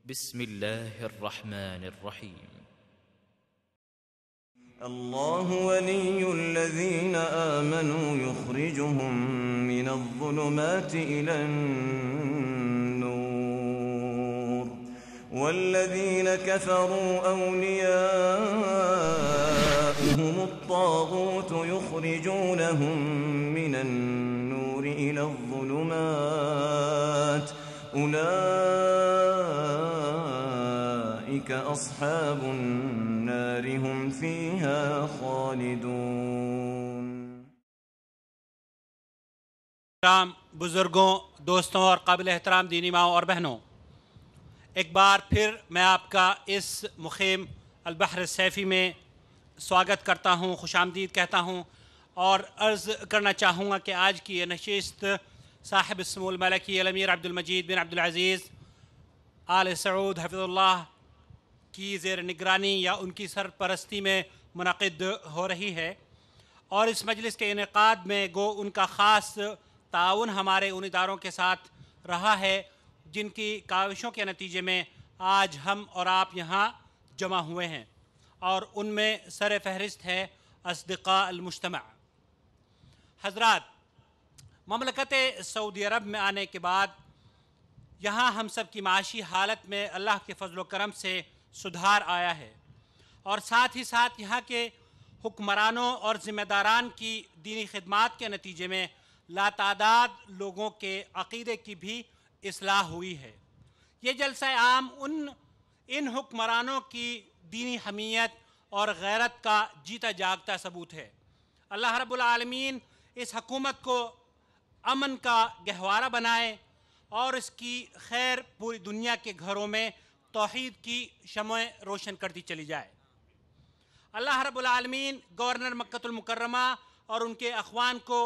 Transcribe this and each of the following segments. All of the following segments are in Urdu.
بسم الله الرحمن الرحيم. الله ولي الذين آمنوا يخرجهم من الظلمات إلى النور والذين كفروا أولياؤهم الطاغوت يخرجونهم من النور إلى الظلمات أولئك أصحاب النار هم فيها خالدون. احترام بزرگوں، دوستوں اور قابل احترام دینی ماؤں اور بہنوں، ایک بار پھر میں آپ کا اس مخیم البحر السیفی میں سواگت کرتا ہوں، خوش آمدید کہتا ہوں اور عرض کرنا چاہوں گا کہ آج کی یہ نشست صاحب السمو الملکی الامیر عبدالمجید بن عبدالعزیز آل سعود حفظ اللہ کی زیر نگرانی یا ان کی سرپرستی میں منعقد ہو رہی ہے، اور اس مجلس کے انعقاد میں گو ان کا خاص تعاون ہمارے ان اداروں کے ساتھ رہا ہے جن کی کاوشوں کے نتیجے میں آج ہم اور آپ یہاں جمع ہوئے ہیں، اور ان میں سر فہرست ہے اصدقاء المجتمع. حضرات، مملکت سعودی عرب میں آنے کے بعد یہاں ہم سب کی معاشی حالت میں اللہ کے فضل و کرم سے سدھار آیا ہے، اور ساتھ ہی ساتھ یہاں کے حکمرانوں اور ذمہ داران کی دینی خدمات کے نتیجے میں لاتعداد لوگوں کے عقیدے کی بھی اصلاح ہوئی ہے. یہ جلسہ عام ان حکمرانوں کی دینی حمیت اور غیرت کا جیتا جاگتا ثبوت ہے. اللہ رب العالمین اس حکومت کو امن کا گہوارہ بنائے اور اس کی خیر پوری دنیا کے گھروں میں توحید کی شمع روشن کرتی چلی جائے. اللہ رب العالمین گورنر مکہ المکرمہ اور ان کے اخوان کو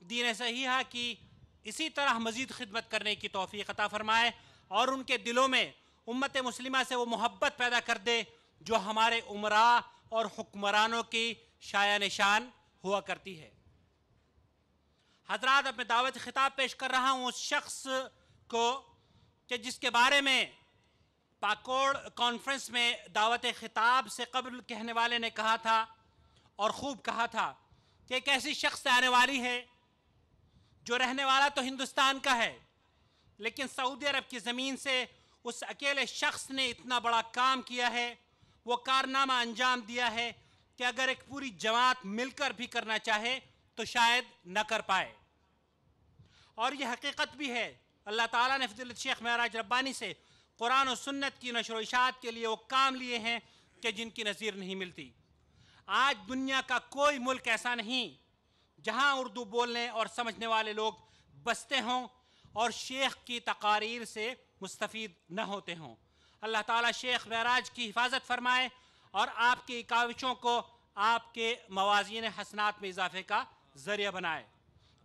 دین صحیحہ کی اسی طرح مزید خدمت کرنے کی توفیق عطا فرمائے، اور ان کے دلوں میں امت مسلمہ سے وہ محبت پیدا کر دے جو ہمارے امراء اور حکمرانوں کی شایہ نشان ہوا کرتی ہے. حضرات، اب میں دعوت خطاب پیش کر رہا ہوں اس شخص کو کہ جس کے بارے میں پاکوڑ کانفرنس میں دعوت خطاب سے قبل کہنے والے نے کہا تھا اور خوب کہا تھا کہ ایک ایسی شخص آنے والی ہے جو رہنے والا تو ہندوستان کا ہے، لیکن سعودی عرب کی زمین سے اس اکیلے شخص نے اتنا بڑا کام کیا ہے، وہ کارنامہ انجام دیا ہے کہ اگر ایک پوری جماعت مل کر بھی کرنا چاہے تو شاید نہ کر پائے. اور یہ حقیقت بھی ہے، اللہ تعالیٰ نے فضیلت شیخ معراج ربانی سے قرآن و سنت کی نشر و اشاعت کے لیے وہ کام لیے ہیں کہ جن کی نظیر نہیں ملتی. آج دنیا کا کوئی ملک ایسا نہیں جہاں اردو بولنے اور سمجھنے والے لوگ بستے ہوں اور شیخ کی تقاریر سے مستفید نہ ہوتے ہوں. اللہ تعالیٰ شیخ معراج کی حفاظت فرمائے اور آپ کی کاوشوں کو آپ کے موازین حسنات میں اضافے کا ذریعہ بنائے،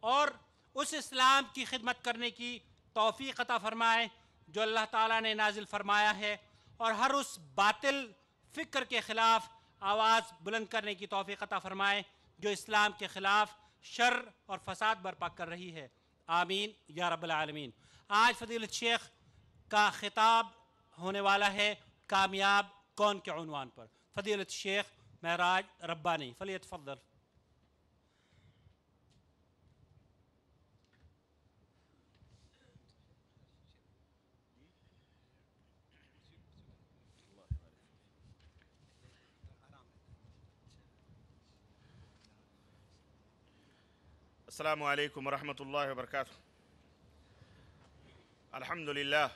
اور اس اسلام کی خدمت کرنے کی توفیق عطا فرمائے جو اللہ تعالیٰ نے نازل فرمایا ہے، اور ہر اس باطل فکر کے خلاف آواز بلند کرنے کی توفیق عطا فرمائے جو اسلام کے خلاف شر اور فساد برپا کر رہی ہے. آمین یا رب العالمین. آج فضیلت شیخ کا خطاب ہونے والا ہے کامیاب کون کے عنوان پر. فضیلت شیخ معراج ربانی، فلیتفضل. السلام علیکم ورحمۃ اللہ وبرکاتہ. الحمد للہ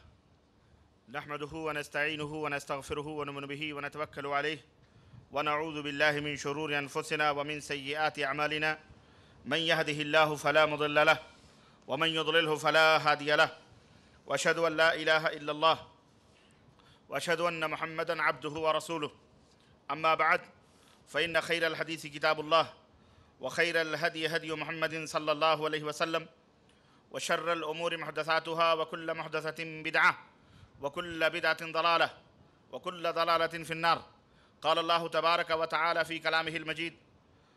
نحمده ونستعینه ونستغفره ونؤمن به ونتوکل علیہ ونعوذ باللہ من شرور انفسنا ومن سیئات اعمالنا من يهده الله فلا مضل له ومن يضلله فلا هادي له واشهد ان لا اله الا الله واشهد ان محمدا عبده ورسوله. اما بعد فان خیر الحدیث کتاب اللہ وخير الهدي هدي محمد صلى الله عليه وسلم وشر الأمور محدثاتها وكل محدثة بدعة وكل بدعة ضلالة وكل ضلالة في النار. قال الله تبارك وتعالى في كلامه المجيد: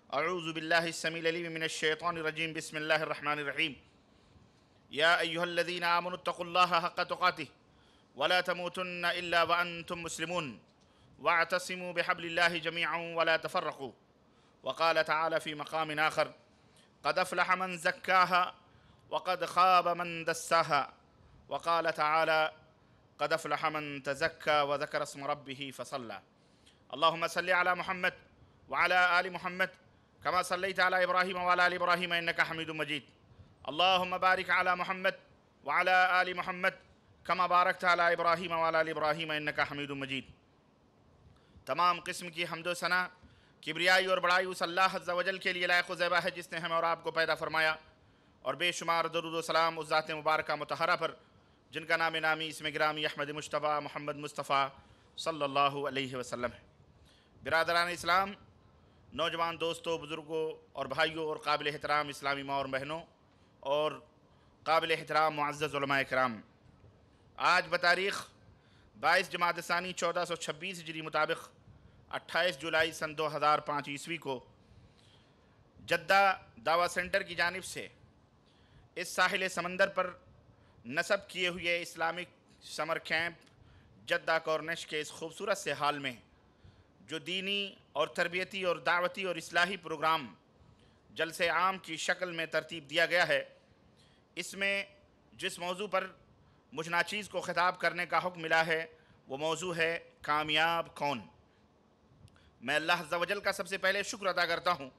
أعوذ بالله السميع العليم من الشيطان الرجيم. بسم الله الرحمن الرحيم. يا أيها الذين آمنوا اتقوا الله حق تقاته ولا تموتن إلا وأنتم مسلمون واعتصموا بحبل الله جميعا ولا تفرقوا. وقال تعالى في مقام آخر: قد أفلح من زكاها وقد خاب من دساها. وقال تعالى: قد أفلح من تزكى وذكر اسم ربه فصلى. اللهم صل على محمد وعلى آل محمد كما صليت على إبراهيم وعلى آل إبراهيم إنك حميد مجيد. اللهم بارك على محمد وعلى آل محمد كما باركت على إبراهيم وعلى آل إبراهيم إنك حميد مجيد. تمام قسم کی حمد و ثنا کبریائی اور بڑائی اس اللہ عز و جل کے لیے لائق و زیبا ہے جس نے ہمیں اور آپ کو پیدا فرمایا، اور بے شمار درود و سلام اس ذات مبارکہ مطہرہ پر جن کا نام نامی اسم گرامی احمد مجتبیٰ محمد مصطفیٰ صلی اللہ علیہ وسلم ہے۔ برادران اسلام، نوجوان دوستوں، بزرگوں اور بھائیوں اور قابل احترام اسلامی ماں اور بہنوں اور قابل احترام معزز علماء کرام، آج بتاریخ 22 جمادی الثانی 1426 ہجری مطابق 28 جولائی سن 2005 عیسوی کو جدہ دعویٰ سینٹر کی جانب سے اس ساحل سمندر پر نصب کیے ہوئے اسلامک سمر کیمپ جدہ کورنش کے اس خوبصورت سے حال میں جو دینی اور تربیتی اور دعوتی اور اصلاحی پروگرام جلسے عام کی شکل میں ترتیب دیا گیا ہے، اس میں جس موضوع پر مجھ ناچیز کو خطاب کرنے کا حکم ملا ہے وہ موضوع ہے کامیاب کون۔ میں اللہ عز و جل کا سب سے پہلے شکر ادا کرتا ہوں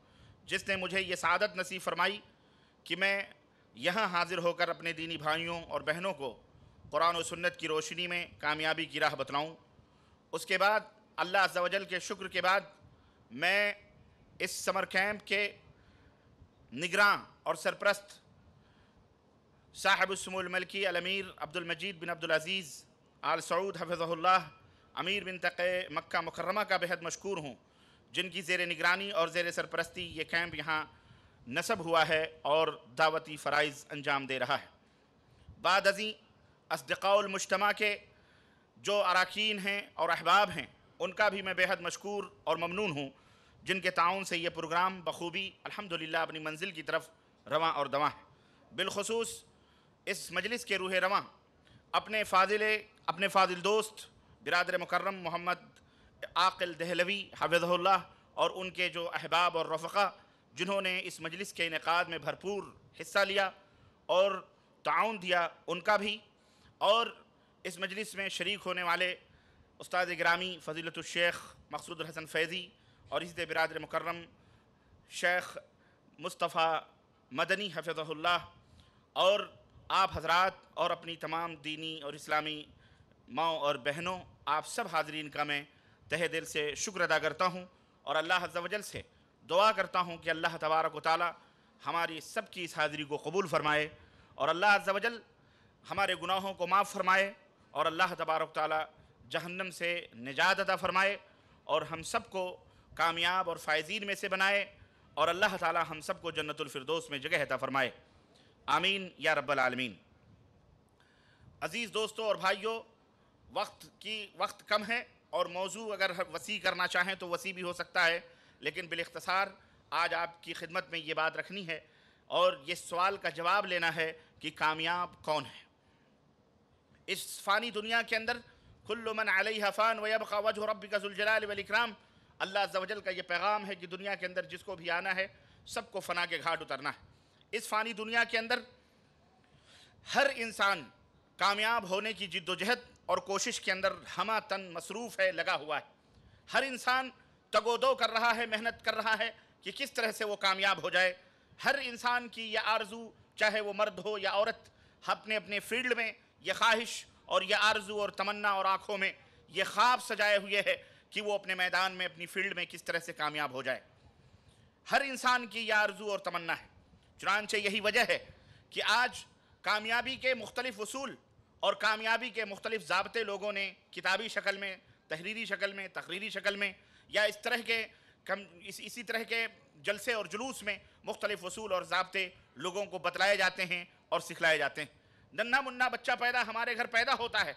جس نے مجھے یہ سعادت نصیب فرمائی کہ میں یہاں حاضر ہو کر اپنے دینی بھائیوں اور بہنوں کو قرآن و سنت کی روشنی میں کامیابی کی راہ بتلاؤں۔ اس کے بعد اللہ عز و جل کے شکر کے بعد میں اس سمر کیمپ کے نگراں اور سرپرست صاحب السمو الملکی الامیر عبدالمجید بن عبدالعزیز آل سعود حفظہ اللہ امیر منطقہ مکہ مکرمہ کا بہت مشکور ہوں، جن کی زیر نگرانی اور زیر سرپرستی یہ کیمپ یہاں نصب ہوا ہے اور دعوتی فرائض انجام دے رہا ہے۔ بعد ازیں اصدقاء المجتمع کے جو اراکین ہیں اور احباب ہیں ان کا بھی میں بہت مشکور اور ممنون ہوں، جن کے تعاون سے یہ پروگرام بخوبی الحمدللہ اپنی منزل کی طرف رواں اور دواں ہے۔ بالخصوص اس مجلس کے روح رواں اپنے فاضل دوست برادر مکرم محمد عاقل دہلوی حفظہ اللہ اور ان کے جو احباب اور رفقا جنہوں نے اس مجلس کے انعقاد میں بھرپور حصہ لیا اور تعاون دیا، ان کا بھی، اور اس مجلس میں شریک ہونے والے استاد گرامی فضیلت الشیخ مقصود الحسن فیضی اور اس دے برادر مکرم شیخ مصطفیٰ مدنی حفظہ اللہ اور آپ حضرات اور اپنی تمام دینی اور اسلامی ماؤں اور بہنوں، آپ سب حاضرین کا میں تہہ دل سے شکر ادا کرتا ہوں اور اللہ عز و جل سے دعا کرتا ہوں کہ اللہ تبارک و تعالی ہماری سب کی اس حاضری کو قبول فرمائے اور اللہ عز و جل ہمارے گناہوں کو معاف فرمائے اور اللہ تبارک و تعالی جہنم سے نجات عطا فرمائے اور ہم سب کو کامیاب اور فائزین میں سے بنائے اور اللہ تعالی ہم سب کو جنت الفردوس میں جگہ عطا فرمائے، آمین یا رب العالمین۔ عزیز دوستوں اور بھائیوں، وقت کم ہے اور موضوع اگر وسیع کرنا چاہیں تو وسیع بھی ہو سکتا ہے، لیکن بالاختصار آج آپ کی خدمت میں یہ بات رکھنی ہے اور یہ سوال کا جواب لینا ہے کہ کامیاب کون ہے۔ اس فانی دنیا کے اندر کل من علیہا فان ویبقى وجہ ربک ذو الجلال والاکرام، اللہ عز و جل کا یہ پیغام ہے کہ دنیا کے اندر جس کو بھی آنا ہے سب کو فنا کے گھاٹ اترنا ہے۔ اس فانی دنیا کے اندر ہر انسان کامیاب ہونے کی جد و جہد اور کوشش کے اندر ہمہ تن مصروف ہے، لگا ہوا ہے۔ ہر انسان تگ و دو کر رہا ہے، محنت کر رہا ہے کہ کس طرح سے وہ کامیاب ہو جائے۔ ہر انسان کی یہ آرزو، چاہے وہ مرد ہو یا عورت، اپنے اپنے فیلڈ میں یہ خواہش اور یہ آرزو اور تمنا اور آنکھوں میں یہ خواب سجائے ہوئے ہے کہ وہ اپنے میدان میں اپنی فیلڈ میں کس طرح سے کامیاب ہو جائے۔ ہر انسان کی یہ آرزو اور تمنا ہے، چنانچہ یہی وجہ ہے کہ آج کامیابی کے مختلف اصول اور کامیابی کے مختلف ضابطے لوگوں نے کتابی شکل میں، تحریری شکل میں، تقریری شکل میں یا اسی طرح کے جلسے اور جلوس میں مختلف اصول اور ضابطے لوگوں کو بتلائے جاتے ہیں اور سکھلائے جاتے ہیں۔ ننھا منا بچہ ہمارے گھر پیدا ہوتا ہے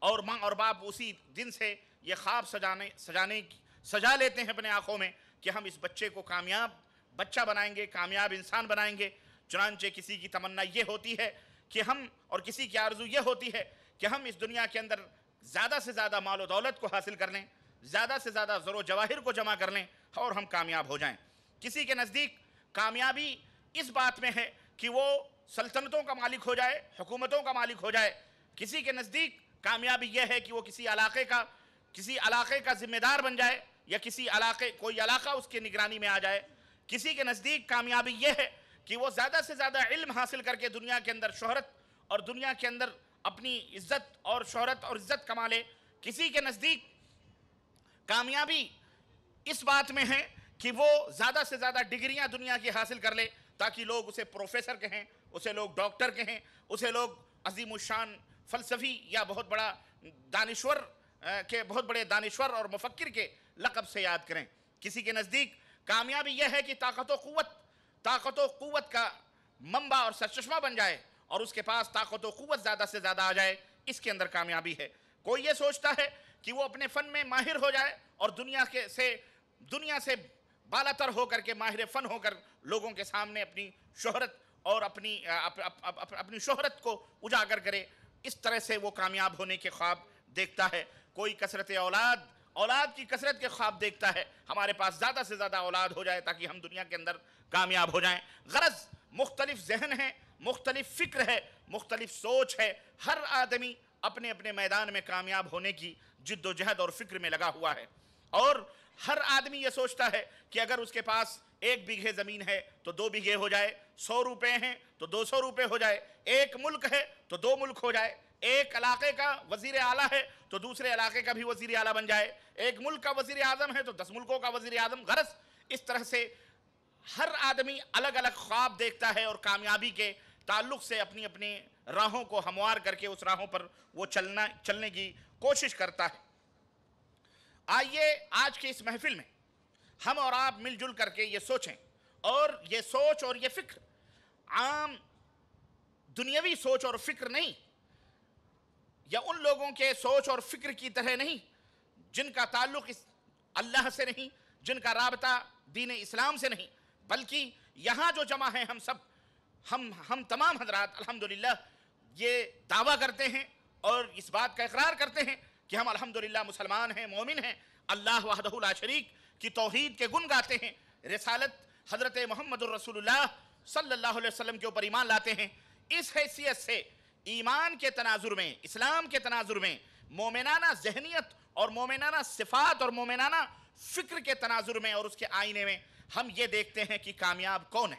اور ماں اور باپ اسی دن سے یہ خواب سجا لیتے ہیں اپنے آنکھوں میں کہ ہم اس بچے کو کامیاب بچہ بنائیں گے، کامیاب انسان بنائیں گے۔ چنانچہ کسی کی تمنا یہ ہوتی ہے کہ اور کسی کی آرزو یہ ہوتی ہے کہ ہم اس دنیا کے اندر زیادہ سے زیادہ مال و دولت کو حاصل کر لیں، زیادہ سے زیادہ زر و جواہر کو جمع کر لیں اور ہم کامیاب ہو جائیں۔ کسی کے نزدیک کامیابی اس بات میں ہے کہ وہ سلطنتوں کا مالک ہو جائے، حکومتوں کا مالک ہو جائے۔ کسی کے نزدیک کامیابی یہ ہے کہ وہ کسی علاقے کا ذمہ دار بن جائے، یا کوئی علاقہ اس کی نگرانی میں آ جائے۔ کسی کے نزدیک کامیابی یہ ہے کہ وہ زیادہ سے زیادہ علم حاصل کر کے دنیا کے اندر شہرت اور دنیا کے اندر اپنی عزت اور شہرت اور عزت کما لے۔ کسی کے نزدیک کامیابی اس بات میں ہے کہ وہ زیادہ سے زیادہ ڈگریاں دنیا کی حاصل کر لے تاکہ لوگ اسے پروفیسر کہیں، اسے لوگ ڈاکٹر کہیں، اسے لوگ عظیم الشان فلسفی یا بہت بڑے دانشور اور مفکر کے لقب سے یاد کریں۔ کسی کے نزدیک کامیابی یہ ہے کہ طاقت و قوت کا منبع اور سرچشمہ بن جائے اور اس کے پاس طاقت و قوت زیادہ سے زیادہ آ جائے، اس کے اندر کامیابی ہے۔ کوئی یہ سوچتا ہے کہ وہ اپنے فن میں ماہر ہو جائے اور دنیا سے بالاتر ہو کر کے ماہر فن ہو کر لوگوں کے سامنے اپنی شہرت اور اپنی شہرت کو اجاگر کرے۔ اس طرح سے وہ کامیاب ہونے کے خواب دیکھتا ہے۔ کوئی اولاد کی کثرت کے خواب دیکھتا ہے، ہمارے پاس زیادہ سے زیادہ اولاد ہو جائے تاکہ ہم دنیا کے اندر کامیاب ہو جائیں۔ غرض مختلف ذہن ہے، مختلف فکر ہے، مختلف سوچ ہے۔ ہر آدمی اپنے اپنے میدان میں کامیاب ہونے کی جد و جہد اور فکر میں لگا ہوا ہے، اور ہر آدمی یہ سوچتا ہے کہ اگر اس کے پاس 1 بیگھے زمین ہے تو 2 بیگھے ہو جائے، 100 روپے ہیں تو 200 روپے ہو جائے، 1 ملک ہے تو 2 ملک ہو جائے، ایک علاقے کا وزیر اعلیٰ ہے تو دوسرے علاقے کا بھی وزیر اعلیٰ بن جائے، ایک ملک کا وزیر اعظم ہے تو 10 ملکوں کا وزیر اعظم۔ غرض اس طرح سے ہر آدمی الگ الگ خواب دیکھتا ہے اور کامیابی کے تعلق سے اپنی اپنی راہوں کو ہموار کر کے اس راہوں پر وہ چلنے کی کوشش کرتا ہے۔ آئیے آج کے اس محفل میں ہم اور آپ مل جل کر کے یہ سوچیں، اور یہ سوچ اور یہ فکر عام دنیاوی سوچ اور فکر نہیں، یا ان لوگوں کے سوچ اور فکر کی طرح نہیں جن کا تعلق اللہ سے نہیں، جن کا رابطہ دین اسلام سے نہیں، بلکہ یہاں جو جمع ہیں ہم تمام حضرات الحمدللہ یہ دعویٰ کرتے ہیں اور اس بات کا اقرار کرتے ہیں کہ ہم الحمدللہ مسلمان ہیں، مومن ہیں، اللہ وحدہ لا شریک کی توحید کے گن گاتے ہیں، رسالت حضرت محمد الرسول اللہ صلی اللہ علیہ وسلم کے اوپر ایمان لاتے ہیں۔ اس حیثیت سے ایمان کے تناظر میں، اسلام کے تناظر میں، مومنانہ ذہنیت اور مومنانہ صفات اور مومنانہ فکر کے تناظر میں اور اس کے آئینے میں ہم یہ دیکھتے ہیں کہ کامیاب کون ہے۔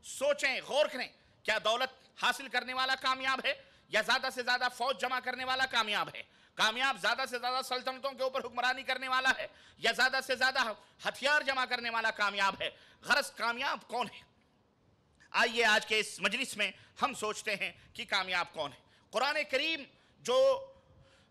سوچیں، غور کریں، کیا دولت حاصل کرنے والا کامیاب ہے، یا زیادہ سے زیادہ فوج جمع کرنے والا کامیاب ہے؟ کامیاب زیادہ سے زیادہ سلطنتوں کے اوپر حکمرانی کرنے والا ہے، یا زیادہ سے زیادہ ہتھیار جمع کرنے والا کامیاب ہے؟ غرض کامیاب کون ہے؟ آئیے آج کے اس مجلس میں ہم سوچتے ہیں کہ کامیاب کون ہے۔ قرآن کریم جو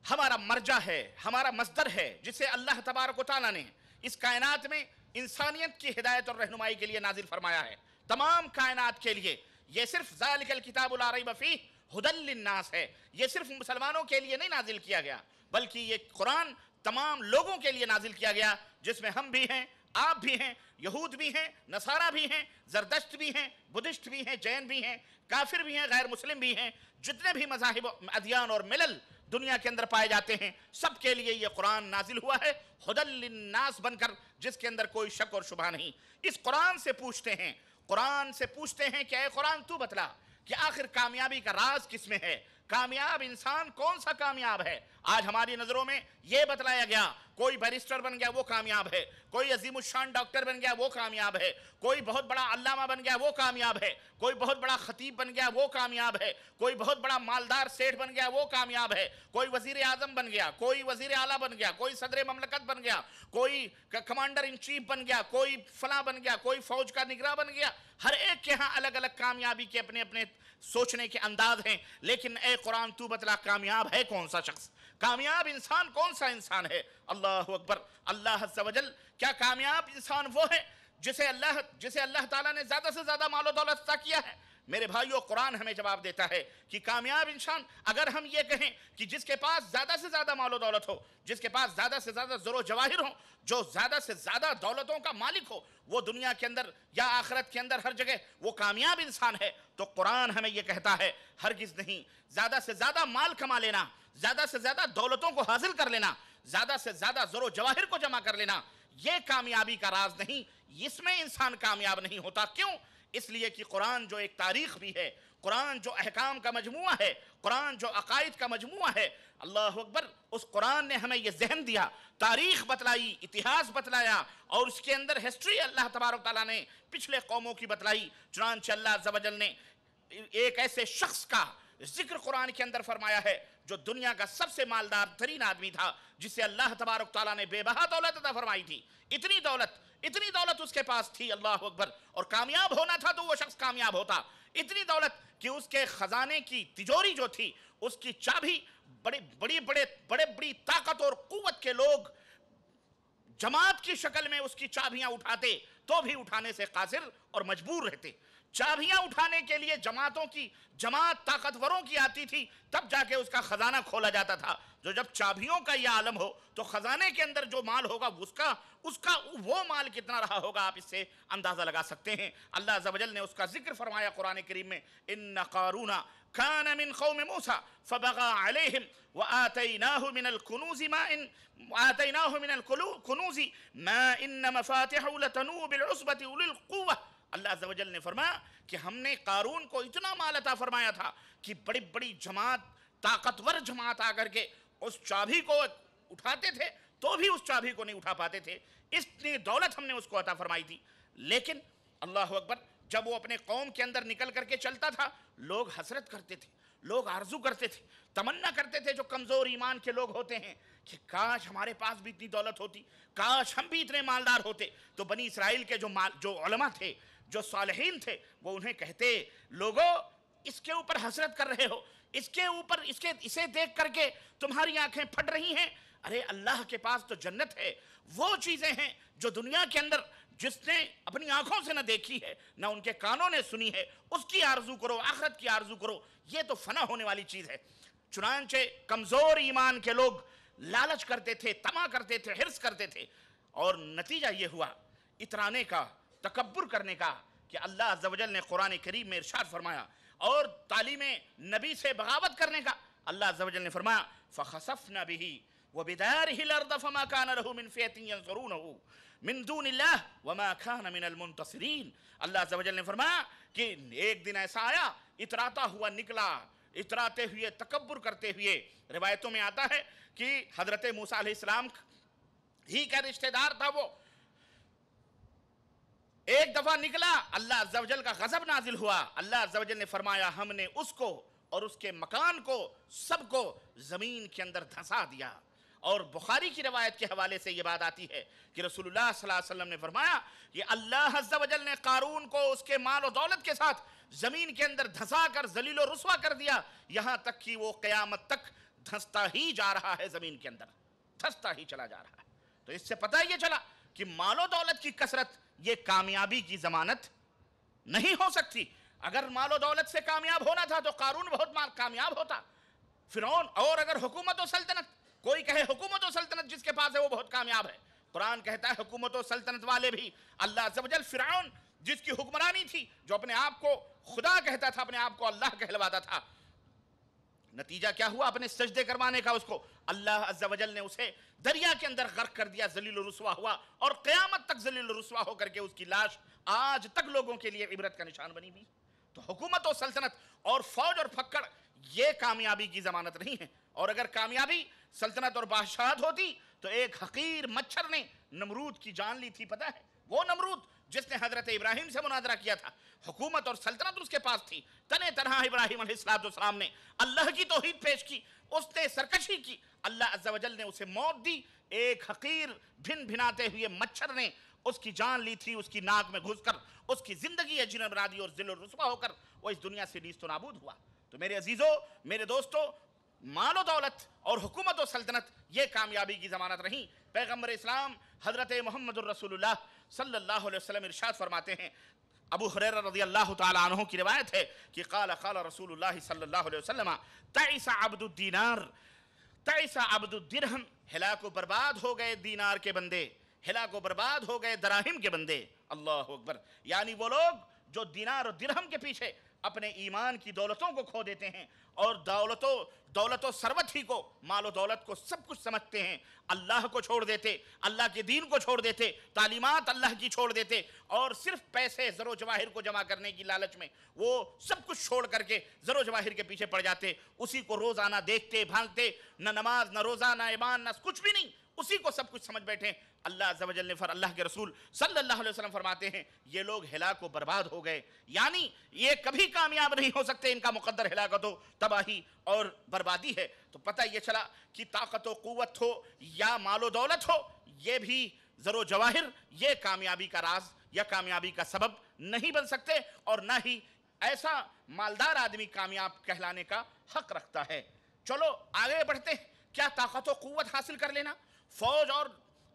ہمارا مرجع ہے، ہمارا مصدر ہے، جسے اللہ تبارک و تعالیٰ نے اس کائنات میں انسانیت کی ہدایت اور رہنمائی کے لیے نازل فرمایا ہے، تمام کائنات کے لیے، یہ صرف ذالک الکتاب لا ریب فیہ ھدی للناس ہے۔ یہ صرف مسلمانوں کے لیے نہیں نازل کیا گیا، بلکہ یہ قرآن تمام لوگوں کے لیے نازل کیا گیا، جس میں ہم بھی ہیں، آپ بھی ہیں، یہود بھی ہیں، نصارہ بھی ہیں، زردشت بھی ہیں، بدھسٹ بھی ہیں، جین بھی ہیں، کافر بھی ہیں، غیر مسلم بھی ہیں، جتنے بھی مذاہب، ادیان اور ملل دنیا کے اندر پائے جاتے ہیں، سب کے لیے یہ قرآن نازل ہوا ہے ھدی للناس بن کر، جس کے اندر کوئی شک اور شبہ نہیں۔ اس قرآن سے پوچھتے ہیں کہ اے قرآن تو بتلا کہ آخر کامیابی کا راز کس میں ہے؟ کامیاب انسان کون سا کامیاب ہے؟ آج ہماری نظروں میں یہ بتلایا گیا، کوئی بیرسٹر بن گیا وہ کامیاب ہے، کوئی عظیم الشان ڈاکٹر بن گیا وہ کامیاب ہے، کوئی بہت بڑا علامہ بن گیا وہ کامیاب ہے، کوئی بہت بڑا خطیب بن گیا وہ کامیاب ہے، کوئی بہت بڑا مالدار سیٹھ بن گیا وہ کامیاب ہے، کوئی وزیر اعظم بن گیا، کوئی وزیر اعلیٰ بن گیا، کوئی صدر مملکت بن گیا، کوئی کمانڈر ان چیف بن گیا، کوئی فلاں بن گیا، کوئی فوج کا نگراں بن گیا۔ ہر ایک کے ہاں الگ الگ کامیابی کے اپنے اپنے سوچنے کے انداز ہیں، لیکن اے قرآن تو بتلا کامیاب ہے کون سا شخص؟ کامیاب انسان کون سا انسان ہے؟ اللہ اکبر، اللہ عز و جل، کیا کامیاب انسان وہ ہے جسے اللہ تعالیٰ نے زیادہ سے زیادہ مال و دولت عطا کیا ہے؟ میرے بھائیو، قرآن ہمیں جواب دیتا ہے کہ کامیاب انسان، اگر ہم یہ کہیں کہ جس کے پاس زیادہ سے زیادہ مال و دولت ہو، جس کے پاس زیادہ سے زیادہ زر و جواہر ہو، جو زیادہ سے زیادہ دولتوں کا مالک ہو، وہ دنیا کے اندر یا آخرت کے اندر ہر جگہ وہ کامیاب انسان ہے، تو قرآن ہمیں یہ کہتا ہے ہرگز نہیں۔ زیادہ سے زیادہ مال کما لینا، زیادہ سے زیادہ دولتوں کو حاصل کر لینا، زیادہ سے زیادہ زر و جواہر کو جمع کر لینا، یہ کامیابی کا راز نہیں، اس میں انسان کامیاب نہیں ہوتا۔ کیوں؟ اس لیے کہ قرآن جو ایک تاریخ بھی ہے، قرآن جو احکام کا مجموعہ ہے، قرآن جو عقائد کا مجموعہ ہے، اللہ اکبر، اس قرآن نے ہمیں یہ ذہن دیا، تاریخ بتلائی، اتہاس بتلایا، اور اس کے اندر ہسٹری اللہ تبارک تعالیٰ نے پچھلے قوموں کی بتلائی۔ چنانچہ اللہ عز و جل نے ایک ایسے شخص کا ذکر قرآن کے اندر فرمایا ہے جو دنیا کا سب سے مالدار ترین آدمی تھا، جسے اللہ تبارک تعالیٰ نے بے بہا دولت عطا فرمائی تھی۔ اتنی دولت اس کے پاس تھی، اللہ اکبر، اور کامیاب ہونا تھا تو وہ شخص کامیاب ہوتا۔ اتنی دولت کہ اس کے خزانے کی تجوری جو تھی، اس کی چابی بڑی طاقت اور قوت کے لوگ جماعت کی شکل میں اس کی چابیاں اٹھاتے تو بھی اٹھانے سے قاصر اور مجبور رہتے۔ چابیاں اٹھانے کے لیے جماعت طاقتوروں کی آتی تھی، تب جا کے اس کا خزانہ کھولا جاتا تھا۔ جب چابیوں کا یہ عالم ہو تو خزانے کے اندر جو مال ہوگا اس کا وہ مال کتنا رہا ہوگا، آپ اس سے اندازہ لگا سکتے ہیں۔ اللہ عز و جل نے اس کا ذکر فرمایا قرآن کریم میں، ان قارون كان من قوم موسى فبغى عليهم وآتيناه من الكنوز ما إن مفاتحه لتنوء بالعصبة أولي القوة۔ اللہ عز و جل نے فرمایا کہ ہم نے قارون کو اتنا مال عطا فرمایا تھا کہ بڑی جماعت، طاقتور جماعت آ کر کے اس چابی کو اٹھاتے تھے تو بھی اس چابی کو نہیں اٹھا پاتے تھے۔ اتنی دولت ہم نے اس کو عطا فرمائی تھی۔ لیکن اللہ اکبر، جب وہ اپنے قوم کے اندر نکل کر کے چلتا تھا، لوگ حسرت کرتے تھے، لوگ آرزو کرتے تھے، تمنا کرتے تھے، جو کمزور ایمان کے لوگ ہوتے ہیں، کہ کاش ہمارے پاس بھی اتنی دولت ہوتی، کاش ہم بھی اتنے مالدار ہوتے۔ تو بنی اسرائیل کے جو علماء تھے، جو صالحین تھے، وہ انہیں کہتے، لوگو اس کے اوپر حسرت کر رہے ہو، اسے دیکھ کر کے تمہاری آنکھیں پھٹ رہی ہیں، ارے اللہ کے پاس تو جنت ہے، وہ چیزیں ہیں جو دنیا کے اندر جس نے اپنی آنکھوں سے نہ دیکھی ہے، نہ ان کے کانوں نے سنی ہے، اس کی آرزو کرو، آخرت کی آرزو کرو، یہ تو فنا ہونے والی چیز ہے۔ چنانچہ کمزور ایمان کے لوگ لالچ کرتے تھے، طمع کرتے تھے، حرص کرتے تھے، اور نتیجہ یہ ہوا اترانے کا، تکبر کرنے کا، کہ اللہ عز و جل نے قرآن کریم میں ارشاد فرمایا، اور تعلیم نبی سے بغاوت کرنے کا اللہ عز و جل نے فرمایا فَخَسَفْنَا بِهِ وَبِدَارِهِ الْأَرْضَ فَمَا كَانَ لَهُ مِنْ فِئَةٍ يَنْصُرُونَهُ مِنْ دُونِ اللَّهِ وَمَا كَانَ مِنَ الْمُنْتَصِرِينَ۔ اللہ عز و جل نے فرمایا کہ ایک دن ایسا آیا، اتراتا ہوا نکلا، اتراتے ہوئے، تکبر کرتے ہوئے۔ روایتوں میں آتا ہے کہ حضرت موسیٰ علیہ السلام ہی کا رشتہ دار تھا وہ، ایک دفعہ نکلا، اللہ عز و جل کا غضب نازل ہوا۔ اللہ عز و جل نے فرمایا ہم نے اس کو اور اس کے مکان کو، سب کو زمین کے اندر دھسا دیا۔ اور بخاری کی روایت کے حوالے سے یہ بات آتی ہے کہ رسول اللہ صلی اللہ علیہ وسلم نے فرمایا کہ اللہ عز و جل نے قارون کو اس کے مال و دولت کے ساتھ زمین کے اندر دھسا کر ذلیل و رسوا کر دیا، یہاں تک کہ وہ قیامت تک دھستا ہی جا رہا ہے، زمین کے اندر دھستا ہی چلا جا رہا ہے۔ تو اس سے پتہ یہ چلا کہ مال و دولت کی کثرت یہ کامیابی کی ضمانت نہیں ہو سکتی۔ اگر مال و دولت سے کامیاب ہونا تھا تو قارون بہت کامیاب ہوتا، فرعون۔ اور اگر حکومت و سلطنت، کوئی کہے حکومت و سلطنت جس کے پاس ہے وہ بہت کامیاب ہے، قرآن کہتا ہے حکومت و سلطنت والے بھی، اللہ عز و جل فرعون جس کی حکمرانی تھی، جو اپنے آپ کو خدا کہتا تھا، اپنے آپ کو اللہ کہلواتا تھا، نتیجہ کیا ہوا؟ اپنے سجدے کروانے کا اس کو اللہ عز و جل نے اسے دریا کے اندر غرق کر دیا، ذلیل و رسوا ہوا، اور قیامت تک ذلیل و رسوا ہو کر کے اس کی لاش آج تک لوگوں کے لیے عبرت کا نشان بنی ہوئی۔ تو حکومت و سلطنت اور فوج اور پھکڑ یہ کامیابی کی ضمانت نہیں ہے۔ اور اگر کامیابی سلطنت اور بادشاہت ہوتی تو ایک حقیر مچھر نے نمرود کی جان لی تھی، پتہ ہے؟ وہ نمرود جس نے حضرت ابراہیم سے مناظرہ کیا تھا، حکومت اور سلطنت اس کے پاس تھی، تنہ تنہا ابراہیم علیہ السلام نے اللہ کی توحید پیش کی، اس نے سرکشی کی، اللہ عز و جل نے اسے موت دی۔ ایک حقیر بھن بھناتے ہوئے مچھر نے اس کی جان لی تھی، اس کی ناک میں گھس کر اس کی زندگی اجرم بنا دی، اور ذل و رسوا ہو کر وہ اس دنیا سے نیست و نابود ہوا۔ تو میرے عزیزو، میرے دوستو، مال و دولت اور حکومت و سلطنت یہ کامیابی کی ضمانت نہیں۔ پیغمبر اسلام حضرت محمد الرسول اللہ صلی اللہ علیہ وسلم ارشاد فرماتے ہیں، ابو ہریرہ رضی اللہ تعالی عنہ کی روایت ہے کہ قال رسول اللہ صلی اللہ علیہ وسلم تعس عبد الدینار تعس عبد الدرہم، ہلاک و برباد ہو گئے دینار کے بندے، ہلاک و برباد ہو گئے دراہم کے بندے۔ اللہ اکبر، یعنی وہ لوگ جو دینار اور درہم کے پیچھے اپنے ایمان کی دولتوں کو کھو دیتے ہیں اور دولت و ثروت ہی کو، مال و دولت کو سب کچھ سمجھتے ہیں، اللہ کو چھوڑ دیتے، اللہ کے دین کو چھوڑ دیتے، تعلیمات اللہ کی چھوڑ دیتے، اور صرف پیسے زر و جواہر کو جمع کرنے کی لالچ میں وہ سب کچھ چھوڑ کر کے زر و جواہر کے پیچھے پڑ جاتے، اسی کو روزانہ دیکھتے بھانگتے، نہ نماز نہ روزہ نہ ایمان نہ کچھ بھی نہیں، اسی کو سب کچھ سمجھ بیٹھے۔ اللہ عز و جل نے اللہ کے رسول صلی اللہ علیہ وسلم فرماتے ہیں یہ لوگ ہلاک و برباد ہو گئے، یعنی یہ کبھی کامیاب نہیں ہو سکتے، ان کا مقدر ہلاکت و تباہی اور بربادی ہے۔ تو پتہ یہ چلا کہ طاقت و قوت ہو یا مال و دولت ہو، یہ بھی زر و جواہر یہ کامیابی کا راز یا کامیابی کا سبب نہیں بن سکتے، اور نہ ہی ایسا مالدار آدمی کامیاب کہلانے کا حق رکھتا ہے۔ چلو آگے بڑھتے ہیں۔ کیا طاقت و قوت حاصل کر لینا، فوج اور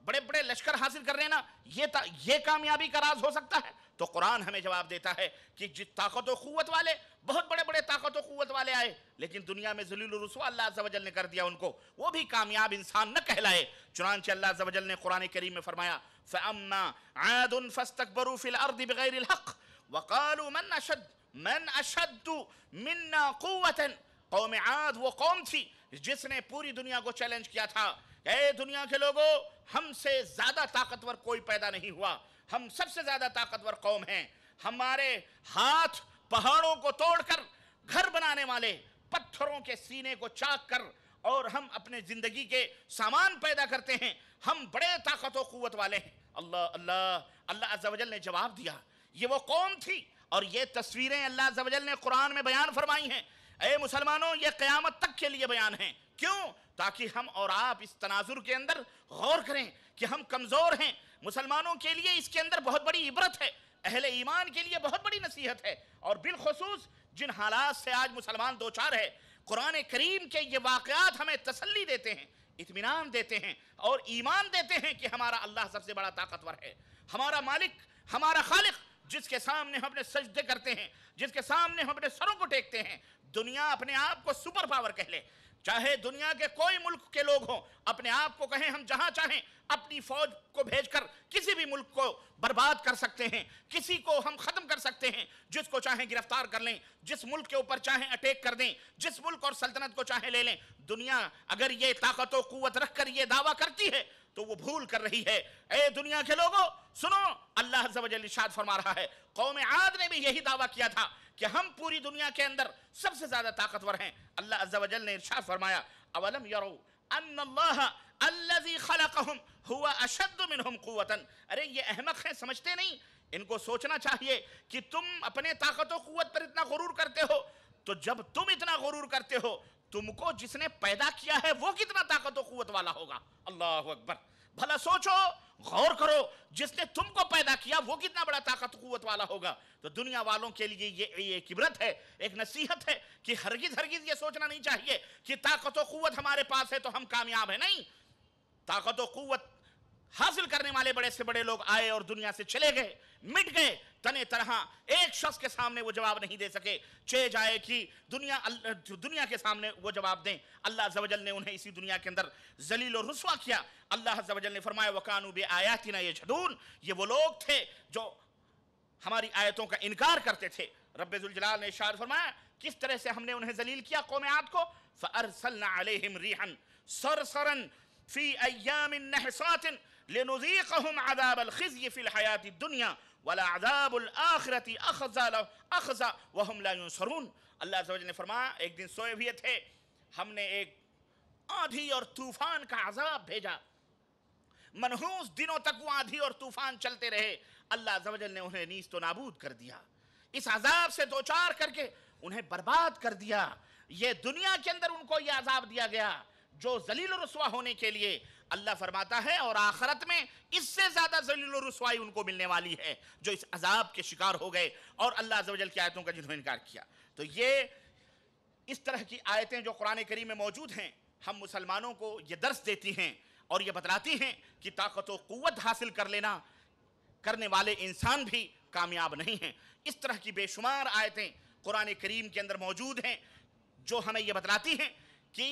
بڑے بڑے لشکر حاصل کر لینا یہ کامیابی کا راز ہو سکتا ہے؟ تو قرآن ہمیں جواب دیتا ہے کہ طاقت و قوت والے، بہت بڑے بڑے طاقت و قوت والے آئے لیکن دنیا میں ذلیل و رسوا اللہ عز و جل نے کر دیا ان کو، وہ بھی کامیاب انسان نہ کہلائے۔ چنانچہ اللہ عز و جل نے قرآن کریم میں فرمایا فَأَمَّا عَادٌ فَاسْتَكْبَرُوا فِي الْأَرْضِ بِغَيْرِ الْحَقِّ وَقَالُوا مَنْ أَشَدُّ مِنَّا قُوَّةً۔ قوم عاد وہ قوم تھی جس نے پوری دنیا کو چیلنج کیا تھا، اے دنیا کے لوگوں، ہم سے زیادہ طاقتور کوئی پیدا نہیں ہوا، ہم سب سے زیادہ طاقتور قوم ہیں، ہمارے ہاتھ پہاڑوں کو توڑ کر گھر بنانے والے، پتھروں کے سینے کو چاک کر اور ہم اپنے زندگی کے سامان پیدا کرتے ہیں، ہم بڑے طاقت و قوت والے ہیں۔ اللہ عز و جل نے جواب دیا، یہ وہ قوم تھی، اور یہ تصویریں اللہ عز و جل نے قرآن میں بیان فرمائی ہیں۔ اے مسلمانوں، یہ قیامت تک کے لیے بیان ہیں، کیوں؟ تاکہ ہم اور آپ اس تناظر کے اندر غور کریں کہ ہم کمزور ہیں۔ مسلمانوں کے لیے اس کے اندر بہت بڑی عبرت ہے، اہل ایمان کے لیے بہت بڑی نصیحت ہے، اور بالخصوص جن حالات سے آج مسلمان دوچار ہے، قرآن کریم کے یہ واقعات ہمیں تسلی دیتے ہیں، اطمینان دیتے ہیں اور ایمان دیتے ہیں کہ ہمارا اللہ سب سے بڑا طاقتور ہے، ہمارا مالک، ہمارا خالق، جس کے سامنے ہم اپنے سجدے کرتے ہیں، جس کے سامنے ہم اپنے سروں کو ٹیکتے ہیں۔ دنیا اپنے آپ کو سپر پاور کہہ لے، چاہے دنیا کے کوئی ملک کے لوگ ہوں، اپنے آپ کو کہیں ہم جہاں چاہیں اپنی فوج کو بھیج کر کسی بھی ملک کو برباد کر سکتے ہیں، کسی کو ہم ختم کر سکتے ہیں، جس کو چاہیں گرفتار کر لیں، جس ملک کے اوپر چاہیں اٹیک کر دیں، جس ملک اور سلطنت کو چاہیں لے لیں۔ دنیا اگر یہ طاقت و قوت رکھ کر یہ دعویٰ کرتی ہے تو وہ بھول کر رہی ہے۔ اے دنیا کے لوگوں سنو، اللہ عز و جل ارشاد فرما رہا ہے، قوم عاد نے بھی یہی دعویٰ کیا تھا کہ ہم پوری دنیا کے اندر سب سے زیادہ طاقتور ہیں۔ اللہ عز و جل نے ارشاد فرمایا اولم یروا ان اللہ الذی خلقہم هو اشد منہم قوتا۔ ارے یہ احمق ہیں، سمجھتے نہیں؟ ان کو سوچنا چاہیے کہ تم اپنے طاقت و قوت پر اتنا غرور کرتے ہو، تو جب تم اتنا غرور کرتے ہو، تم کو جس نے پیدا کیا ہے وہ کتنا طاقت و قوت والا ہوگا۔ اللہ اکبر، بھلا سوچو، غور کرو، جس نے تم کو پیدا کیا وہ کتنا بڑا طاقت و قوت والا ہوگا۔ تو دنیا والوں کے لیے یہ ایک عبرت ہے، ایک نصیحت ہے کہ ہرگز یہ سوچنا نہیں چاہیے کہ طاقت و قوت ہمارے پاس ہے تو ہم کامیاب ہیں۔ نہیں، طاقت و قوت حاصل کرنے والے بڑے سے بڑے لوگ آئے اور دنیا سے چلے گئے، مٹ گئے تنے طرح، ایک شخص کے سامنے وہ جواب نہیں دے سکے، چہ جائے کہ دنیا کے سامنے وہ جواب دیں۔ اللہ عز و جل نے انہیں اسی دنیا کے اندر ذلیل و رسوا کیا۔ اللہ عز و جل نے فرمایا وَكَانُوا بِآيَاتِنَا يَجْحَدُونَ، یہ وہ لوگ تھے جو ہماری آیتوں کا انکار کرتے تھے۔ رب ذوالجلال نے ارشاد فرمایا کس طرح سے ہم نے انہیں ذلیل کیا قوم عاد کو، فَأَرْسَلْنَا عَلَيْهِمْ رِيحًا صَرْصَرًا فِي أَيَّامٍ نَحِسَاتٍ لِنُذِيقَهُمْ عَذَابَ الْخِزْيِ فِي الْحَيَاةِ الدُّنْيَا وَلَعَذَابُ الْآخِرَةِ أَخْزَىٰ وَهُمْ لَا يُنصَرُونَ۔ اللہ عز و جل نے فرمایا ایک دن سوئے ہوئے تھے، ہم نے ایک آندھی اور طوفان کا عذاب بھیجا، منحوس دنوں تک وہ آندھی اور طوفان چلتے رہے، اللہ عز و جل نے انہیں نیست و نابود کر دیا، اس عذاب سے دوچار کر کے انہیں برباد کر دیا۔ یہ دنیا کے اندر ان کو یہ عذاب دیا گیا جو ذلیل و رسوا ہونے کے لیے، اللہ فرماتا ہے اور آخرت میں اس سے زیادہ ذلیل و رسوائی ان کو ملنے والی ہے جو اس عذاب کے شکار ہو گئے اور اللہ عز و جل کی آیتوں کا جنہوں نے انکار کیا۔ تو یہ اس طرح کی آیتیں جو قرآن کریم میں موجود ہیں ہم مسلمانوں کو یہ درس دیتی ہیں اور یہ بتلاتی ہیں کہ طاقت و قوت حاصل کرنے والے انسان بھی کامیاب نہیں ہیں۔ اس طرح کی بے شمار آیتیں قرآن کریم کے اندر موجود ہیں جو ہمیں یہ بتلاتی ہیں کہ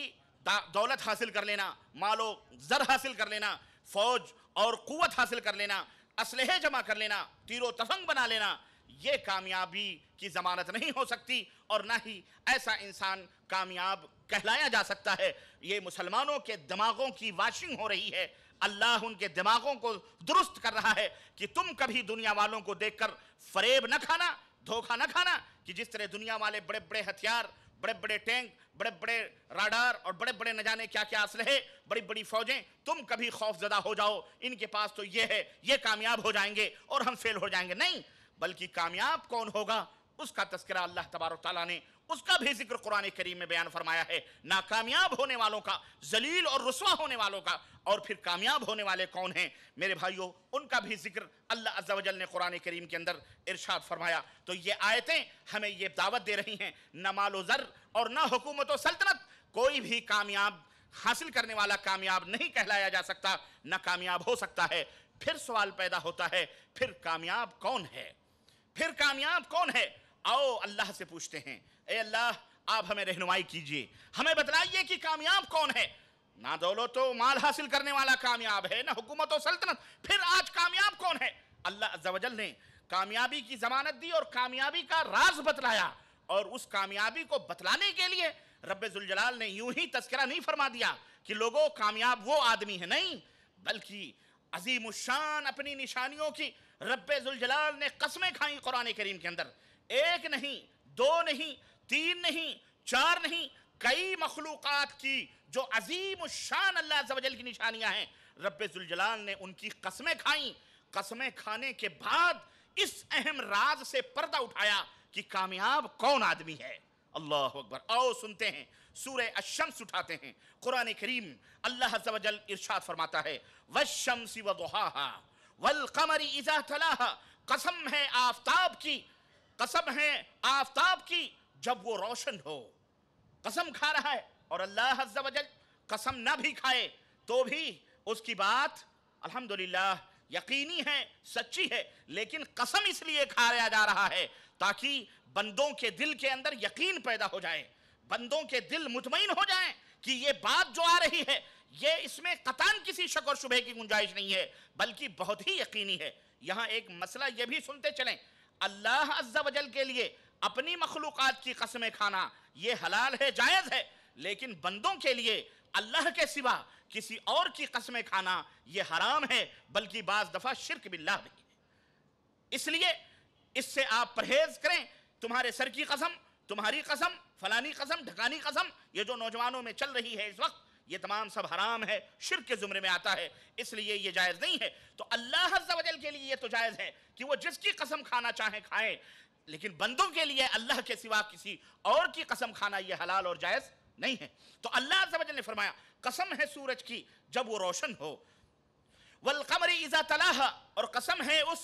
دولت حاصل کر لینا، مال و زر حاصل کر لینا، فوج اور قوت حاصل کر لینا، اسلحے جمع کر لینا، تیر و تفنگ بنا لینا، یہ کامیابی کی ضمانت نہیں ہو سکتی اور نہ ہی ایسا انسان کامیاب کہلایا جا سکتا ہے۔ یہ مسلمانوں کے دماغوں کی واشنگ ہو رہی ہے، اللہ ان کے دماغوں کو درست کر رہا ہے کہ تم کبھی دنیا والوں کو دیکھ کر فریب نہ کھانا، دھوکہ نہ کھانا کہ جس طرح دنیا والے بڑے بڑے ہتھیار، بڑے بڑے ٹینک، بڑے بڑے راڈار اور بڑے بڑے نہ جانے کیا کیا اسلحے، بڑی بڑی فوجیں، تم کبھی خوف زدہ ہو جاؤ ان کے پاس تو یہ ہے، یہ کامیاب ہو جائیں گے اور ہم فیل ہو جائیں گے۔ نہیں، بلکہ کامیاب کون ہوگا اس کا تذکرہ اللہ تبارک تعالیٰ نے، اس کا بھی ذکر قرآن کریم میں بیان فرمایا ہے۔ ناکامیاب ہونے والوں کا، ذلیل اور رسوا ہونے والوں کا، اور پھر کامیاب ہونے والے کون ہیں میرے بھائیوں، ان کا بھی ذکر اللہ عز و جل نے قرآن کریم کے اندر ارشاد فرمایا۔ تو یہ آیتیں ہمیں یہ دعوت دے رہی ہیں، نہ مال و زر اور نہ حکومت و سلطنت، کوئی بھی کامیاب حاصل کرنے والا کامیاب نہیں کہلایا جا سکتا، نہ کامیاب ہو سکتا ہے۔ پھر سوال پیدا ہوتا ہے، پھر کامیاب کون ہے؟ پھر کامیاب کون ہے؟ آؤ اللہ سے پوچھتے ہیں، اے اللہ آپ ہمیں رہنمائی کیجئے، ہمیں بتلائیے کہ کامیاب کون ہے۔ نہ دولت و مال حاصل کرنے والا کامیاب ہے، نہ حکومت و سلطنت، پھر آج کامیاب کون ہے؟ اللہ عز و جل نے کامیابی کی ضمانت دی اور کامیابی کا راز بتلایا، اور اس کامیابی کو بتلانے کے لیے رب ذوالجلال نے یوں ہی تذکرہ نہیں فرما دیا کہ لوگوں کامیاب وہ آدمی ہے، نہیں، بلکہ عظیم الشان اپنی نشانیوں کی رب ذوالجلال نے قسمیں کھائیں قرآن کریم کے اندر، ایک نہیں، دو نہیں، تین نہیں، چار نہیں، کئی مخلوقات کی جو عظیم الشان اللہ عز و جل کی نشانیاں ہیں، رب ذوالجلال نے ان کی قسمیں کھائیں۔ قسمیں کھانے کے بعد اس اہم راز سے پردہ اٹھایا کہ کامیاب کون آدمی ہے۔ اللہ اکبر، آؤ سنتے ہیں، سورہ الشمس اٹھاتے ہیں، قرآن کریم اللہ عز و جل ارشاد فرماتا ہے، والشمس وضحاها والقمر اذا تلاها، قسم ہے آفتاب کی، قسم ہے آفتاب کی جب وہ روشن ہو۔ قسم کھا رہا ہے، اور اللہ عز و جل قسم نہ بھی کھائے تو بھی اس کی بات الحمدللہ یقینی ہے، سچی ہے، لیکن قسم اس لیے کھایا جا رہا ہے تاکہ بندوں کے دل کے اندر یقین پیدا ہو جائے، بندوں کے دل مطمئن ہو جائیں کہ یہ بات جو آ رہی ہے یہ اس میں قطعاً کسی شک اور شبہ کی گنجائش نہیں ہے، بلکہ بہت ہی یقینی ہے۔ یہاں ایک مسئلہ یہ بھی سنتے چلیں، اللہ عز و جل کے لیے اپنی مخلوقات کی قسمیں کھانا یہ حلال ہے، جائز ہے، لیکن بندوں کے لیے اللہ کے سوا کسی اور کی قسمیں کھانا یہ حرام ہے، بلکہ بعض دفعہ شرک باللہ بھی ہے۔ اس لیے اس سے آپ پرہیز کریں، تمہارے سر کی قسم، تمہاری قسم، فلانی قسم، ڈھکانی قسم، یہ جو نوجوانوں میں چل رہی ہے اس وقت، یہ تمام سب حرام ہے، شرک کے زمرے میں آتا ہے، اس لیے یہ جائز نہیں ہے۔ تو اللہ عز و جل کے لیے یہ تو جائز ہے کہ وہ جس کی قسم کھانا چاہیں کھائیں، لیکن بندوں کے لیے اللہ کے سوا کسی اور کی قسم کھانا یہ حلال اور جائز نہیں ہے۔ تو اللہ عز و جل نے فرمایا قسم ہے سورج کی جب وہ روشن ہو، والقمر اذا تلاها، اور قسم ہے اس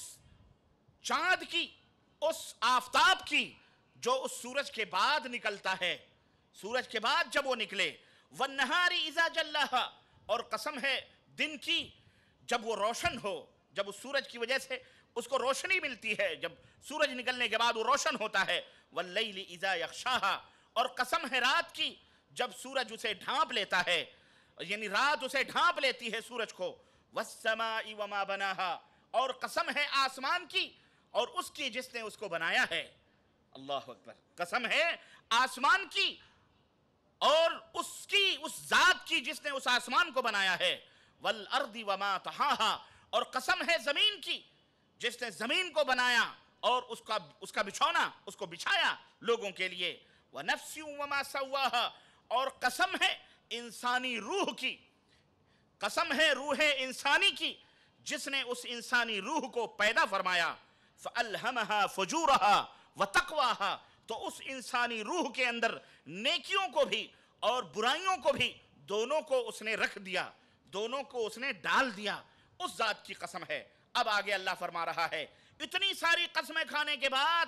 چاند کی، اس آفتاب کی جو اس سورج کے بعد نکلتا ہے، سورج کے بعد جب وہ نکلے، والنہار اذا جلاها، اور قسم ہے دن کی جب وہ روشن ہو، جب اس سورج کی وجہ سے اس کو روشنی ملتی ہے، جب سورج نکلنے کے بعد وہ روشن ہوتا ہے، واللیل اذا یغشاها، اور قسم ہے رات کی جب سورج اسے ڈھانپ لیتا ہے، یعنی رات اسے ڈھانپ لیتی ہے سورج کو، والسماء وما بناها، اور قسم ہے آسمان کی اور اس کی جس نے اس کو بنایا ہے۔ اللہ اکبر، قسم ہے آسمان کی اور اس ذات کی جس نے اس آسمان کو بنایا ہے، والارض وما طحاها، اور قسم ہے زمین کی جس نے زمین کو بنایا اور اس کا بچھونا اس کو بچھایا لوگوں کے لیے، ونفس وما سواها، اور قسم ہے انسانی روح کی، قسم ہے روح انسانی کی جس نے اس انسانی روح کو پیدا فرمایا، فَأَلْهَمَهَا فُجُورَهَا وَتَقْوَاهَا، تو اس انسانی روح کے اندر نیکیوں کو بھی اور برائیوں کو بھی دونوں کو اس نے رکھ دیا، دونوں کو اس نے ڈال دیا، اس ذات کی قسم ہے۔ اب آگے اللہ فرما رہا ہے، اتنی ساری قسمیں کھانے کے بعد،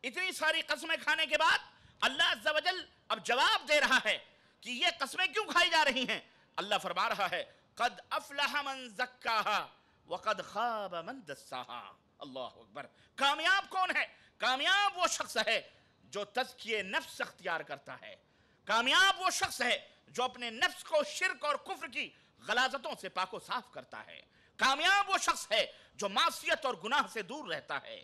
اتنی ساری قسمیں کھانے کے بعد اللہ عز و جل اب جواب دے رہا ہے کہ یہ قسمیں کیوں کھائی جا رہی ہیں۔ اللہ فرما رہا ہے، قد افلح من زکاہا وقد خاب من دساہا۔ اللہ اکبر، کامیاب کون ہے؟ کامیاب وہ شخص ہے جو تزکیہ نفس اختیار کرتا ہے، کامیاب وہ شخص ہے جو اپنے نفس کو شرک اور کفر کی غلاظتوں سے پاک و صاف کرتا ہے، کامیاب وہ شخص ہے جو معصیت اور گناہ سے دور رہتا ہے،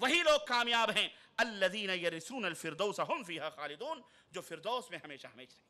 وہی لوگ کامیاب ہیں الذین یرثون الفردوس ہم فیہا خالدون، جو فردوس میں ہمیشہ ہمیشہ رہیں۔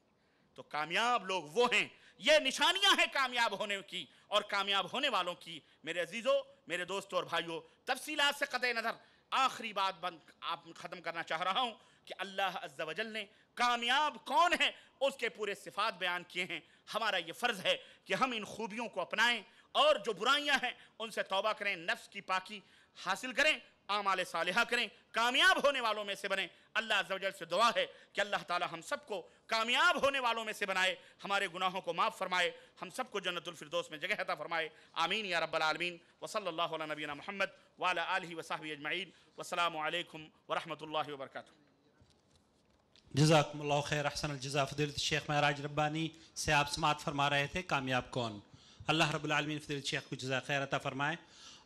تو کامیاب لوگ وہ ہیں، یہ نشانیاں ہیں کامیاب ہونے کی اور کامیاب ہونے والوں کی۔ میرے عزیزو، میرے دوستو اور بھائیو، تفصیلات سے قطع نظر آخری بات آپ ختم کرنا چاہ رہا ہوں کہ اللہ عز و جل نے کامیاب کون ہے اس کے پورے صفات بیان کیے ہیں۔ ہمارا یہ فرض ہے کہ ہم ان خوبیوں کو اپنائیں اور جو برائیاں ہیں ان سے توبہ کریں، نفس کی پاکی حاصل کریں، اعمال صالحہ کریں، کامیاب ہونے والوں میں سے بنیں۔ اللہ عز و جل سے دعا ہے کہ اللہ تعالی ہم سب کو کامیاب ہونے والوں میں سے بنائے، ہمارے گناہوں کو معاف فرمائے، ہم سب کو جنت الفردوس میں جگہ عطا فرمائے، آمین یا رب العالمین۔ وصلی اللہ علی نبینا محمد وعلی آلہ وصحبہ اجمعین، والسلام علیکم ورحمۃ اللہ وبرکاتہ۔ جزاکم اللہ خیر، احسن الجزا۔ فضیلت الشیخ معراج ربانی سے آپ سماعت فرما رہے تھے کامیاب کون۔ اللہ رب العالمین فضیلت الشیخ کو جزا خیر عطا فرمائے۔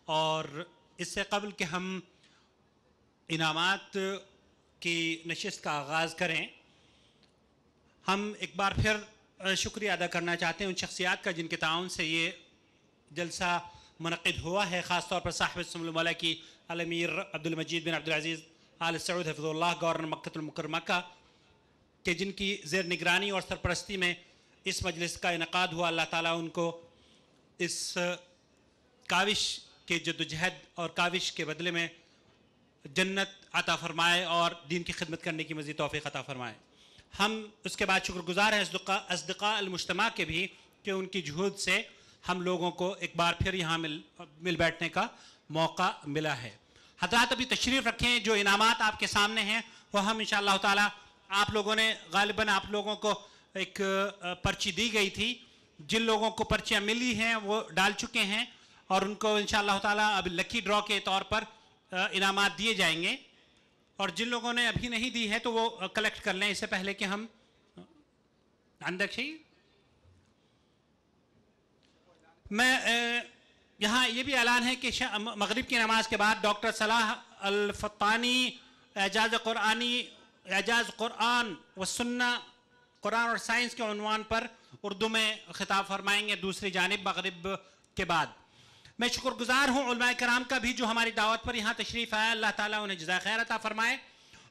اور اس سے قبل کہ ہم انعامات کی نشست کا آغاز کریں، ہم ایک بار پھر شکریہ ادا کرنا چاہتے ہیں ان شخصیات کا جن کے تعاون سے یہ جلسہ منعقد ہوا ہے، خاص طور پر صاحب السمو المولا کی الامیر عبد المجید بن عبد العزیز آل سعود حفظ اللہ، گورنر مکہ المکرمہ کا، کہ جن کی زیر نگرانی اور سرپرستی میں اس مجلس کا انعقاد ہوا۔ اللہ تعالیٰ ان کو اس کاوش کے جدوجہد اور کاوش کے بدلے میں جنت عطا فرمائے اور دین کی خدمت کرنے کی مزید توفیق عطا فرمائے۔ ہم اس کے بعد شکر گزار ہیں اصدقاء المجتمع کے بھی کہ ان کی جہود سے ہم لوگوں کو ایک بار پھر یہاں مل بیٹھنے کا موقع ملا ہے۔ حضرات ابھی تشریف رکھیں، جو انعامات آپ کے سامنے ہیں وہ ہم انشاءاللہ تعالی، آپ لوگوں نے غالباً آپ لوگوں کو ایک پرچی دی گئی تھی، جن لوگوں کو پرچیاں ملی ہیں وہ ڈال چکے ہیں اور ان کو انشاءاللہ تعالی اب لکی ڈرا کے طور پر انعامات دیے جائیں گے، اور جن لوگوں نے ابھی نہیں دی ہے تو وہ کلیکٹ کر لیں اس سے پہلے کہ ہم اندر میں یہاں یہ بھی اعلان ہے کہ مغرب کی نماز کے بعد ڈاکٹر صلاح الفطانی اعجاز قرآن و سنہ، قرآن اور سائنس کے عنوان پر اردو میں خطاب فرمائیں گے دوسری جانب مغرب کے بعد۔ میں شکر گزار ہوں علماء کرام کا بھی جو ہماری دعوت پر یہاں تشریف آیا، اللہ تعالیٰ انہیں جزائے خیر عطا فرمائے،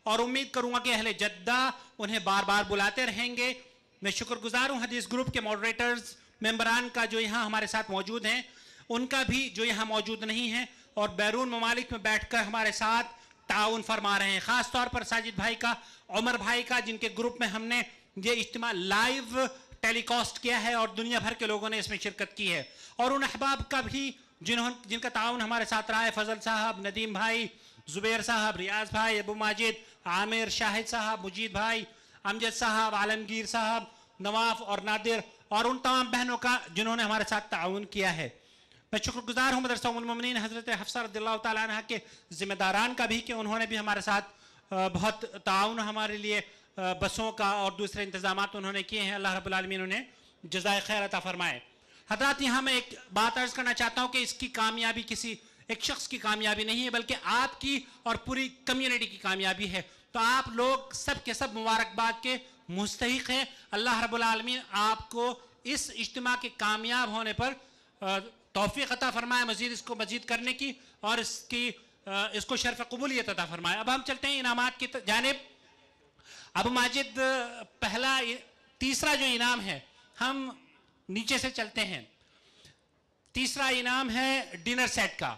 اور امید کروں گا کہ اہل جدہ انہیں بار بار بلاتے رہیں گے۔ میں شکر گزار ہوں حدیث گروپ کے ماڈریٹرز ممبران کا جو یہاں ہمارے ساتھ موجود ہیں، ان کا بھی جو یہاں موجود نہیں ہیں اور بیرون ممالک میں بیٹھ کر ہمارے ساتھ تعاون فرما رہے ہیں، خاص طور پر ساجد بھائی کا، عمر بھائی کا، جن کے گروپ میں ہم نے یہ اجتماع لائیو ٹیلی کاسٹ کیا ہے اور دنیا بھر کے لوگوں نے اس میں شرکت کی ہے، اور ان احباب کا بھی جن کا تعاون ہمارے ساتھ رہا ہے، فضل صاحب، ندیم بھائی، زبیر صاحب، ریاض بھائی، ابو ماجد، عامر، شاہد صاحب، مجید بھائی، امجد صاحب، عالمگیر صاحب، نواف اور نادر، اور ان تمام بہنوں کا جنہوں نے ہمارے ساتھ تعاون کیا ہے۔ میں شکر گزار ہوں مدرسہ ام المومنین حضرت حفصہ رضی اللہ تعالیٰ عنہ کے ذمہ داران کا بھی کہ انہوں نے بھی ہمارے ساتھ بہت تعاون ہمارے لیے بسوں کا اور دوسرے انتظامات انہوں نے کیے ہیں، اللہ رب العالمین انہیں جزائے خیر عطا فرمائے۔ حضرات یہاں میں ایک بات عرض کرنا چاہتا ہوں کہ اس کی کامیابی کسی ایک شخص کی کامیابی نہیں ہے بلکہ آپ کی اور پوری کمیونٹی کی کامیابی ہے، تو آپ لوگ سب کے سب مبارکباد کے مستحق ہیں۔ اللہ رب العالمین آپ کو اس اجتماع کے کامیاب ہونے پر توفیق عطا فرمائے، مزید اس کو مزید کرنے کی اور اس کو شرف قبولیت عطا فرمائے۔ اب ہم چلتے ہیں انعامات کی جانب۔ ابو ماجد تیسرا جو انعام ہے، ہم نیچے سے چلتے ہیں، تیسرا انعام ہے ڈنر سیٹ کا۔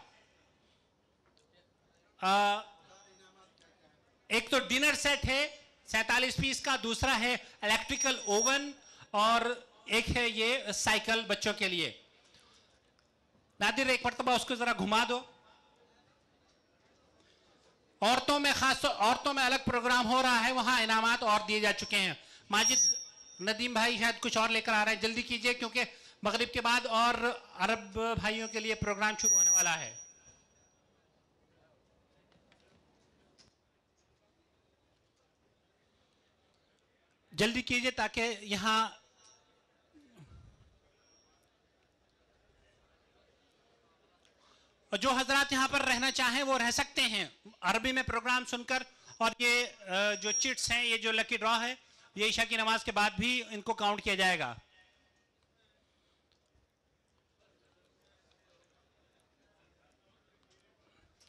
ایک تو ڈنر سیٹ ہے 47 پیس کا، دوسرا ہے الیکٹریکل اوون، اور ایک ہے یہ سائیکل بچوں کے لیے۔ نادر ایک مرتبہ اس کو ذرا گھما دو۔ عورتوں میں عورتوں میں الگ پروگرام ہو رہا ہے، وہاں انعامات اور دیے جا چکے ہیں۔ ماجد ندیم بھائی شاید کچھ اور لے کر آ رہے ہیں، جلدی کیجئے کیونکہ مغرب کے بعد اور عرب بھائیوں کے لیے پروگرام شروع ہونے والا ہے۔ جلدی کیجئے تاکہ یہاں جو حضرات یہاں پر رہنا چاہیں وہ رہ سکتے ہیں عربی میں پروگرام سن کر، اور یہ جو چٹس ہیں، یہ جو لکی ڈرا ہے، یہ عشاء کی نماز کے بعد بھی ان کو کاؤنٹ کیا جائے گا۔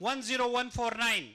10149।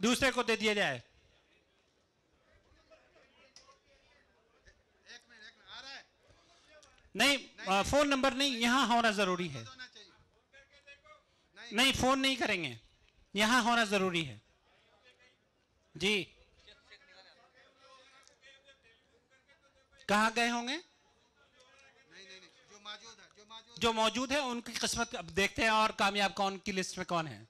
دوسرے کو دے دیا جائے. نہیں فون نمبر نہیں, یہاں ہونا ضروری ہے. نہیں فون نہیں کریں گے, یہاں ہونا ضروری ہے. جی کہاں گئے ہوں گے؟ جو موجود ہے ان کی قسمت اب دیکھتے ہیں, اور کامیاب کون کی لسٹ میں کون ہے.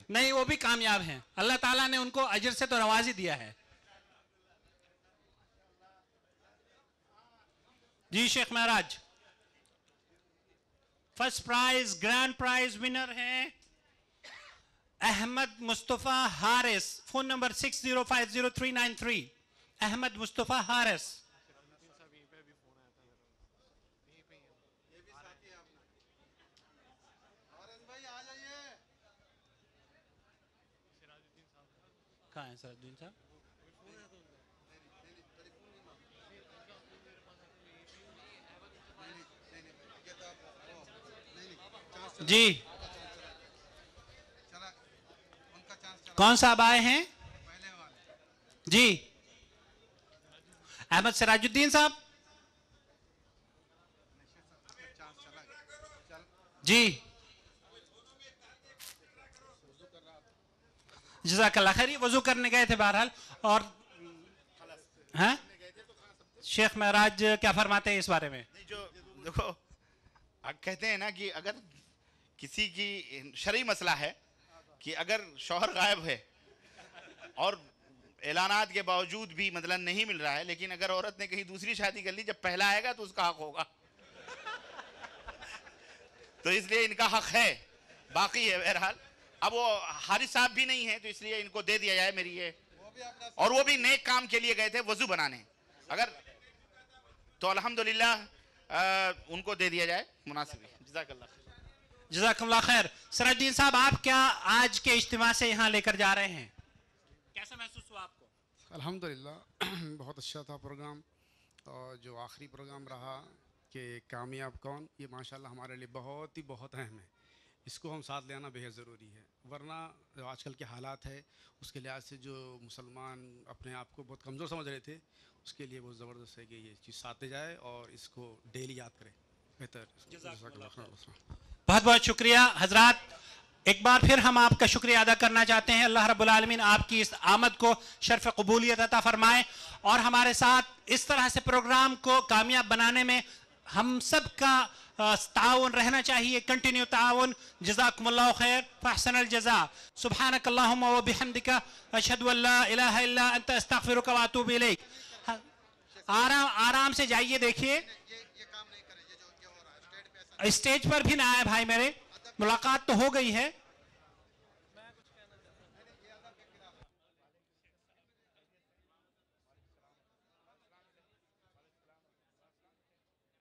نہیں وہ بھی کامیاب ہیں, اللہ تعالیٰ نے ان کو اجر سے تو نواز ہی دیا ہے. جی Sheikh Meraj, first prize grand prize winner ہیں احمد مصطفیٰ حارث, فون نمبر 60503993. احمد مصطفیٰ حارث. کہاں ہے سراج الدین صاحب؟ جی کون صاحب آئے ہیں؟ جی احمد سراج الدین صاحب. جی جزاک اللہ خیر. وضو کرنے گئے تھے بہرحال. اور ہاں شیخ معراج کیا فرماتے ہیں اس بارے میں؟ جو دیکھو کہتے ہیں نا کہ اگر کسی کی شرعی مسئلہ ہے کہ اگر شوہر غائب ہے اور اعلانات کے باوجود بھی مثلا نہیں مل رہا ہے, لیکن اگر عورت نے کہیں دوسری شادی کر لی, جب پہلا آئے گا تو اس کا حق ہوگا. تو اس لیے ان کا حق ہے, باقی ہے بہرحال. اب وہ حارث صاحب بھی نہیں ہیں تو اس لیے ان کو دے دیا جائے میری یہ. اور وہ بھی نیک کام کے لیے گئے تھے, وضو بنانے, اگر تو الحمدللہ ان کو دے دیا جائے, مناسب ہے. جزاک اللہ خیر. جزاکم اللہ خیر. سراج الدین صاحب آپ کیا آج کے اجتماع سے یہاں لے کر جا رہے ہیں؟ کیسا محسوس ہوا آپ کو؟ الحمدللہ بہت اچھا تھا پروگرام. اور جو آخری پروگرام رہا کہ کامیاب کون, یہ ماشاءاللہ ہمارے لیے بہت اہم ہے. اس کو ہم ساتھ لے آنا بہت ضروری ہے, ورنہ جو آج کل کے حالات ہے اس کے لحاظ سے جو مسلمان اپنے آپ کو بہت کمزور سمجھ رہے تھے, اس کے لیے بہت زبردست ہے کہ یہ چیز ساتھ لے جائے اور اس کو ڈیلی یاد کرے. بہتر. بہت بہت شکریہ حضرات. ایک بار پھر ہم آپ کا شکریہ ادا کرنا چاہتے ہیں. اللہ رب العالمین آپ کی اس آمد کو شرف قبولیت عطا فرمائے, اور ہمارے ساتھ اس طرح سے پروگرام کو کامیاب بنانے میں ہم سب کا تعاون رہنا چاہیے, کنٹینیو تعاون. جزاکم اللہ خیر, فاحسن الجزاء. سبحانک اللہم و بحمدک, اشہد ان لا الہ الا انت, استغفرک و اتوب الیک. آرام سے جائیے. دیکھیے اسٹیج پر بھی نہ آئے بھائی میرے, ملاقات تو ہو گئی ہے.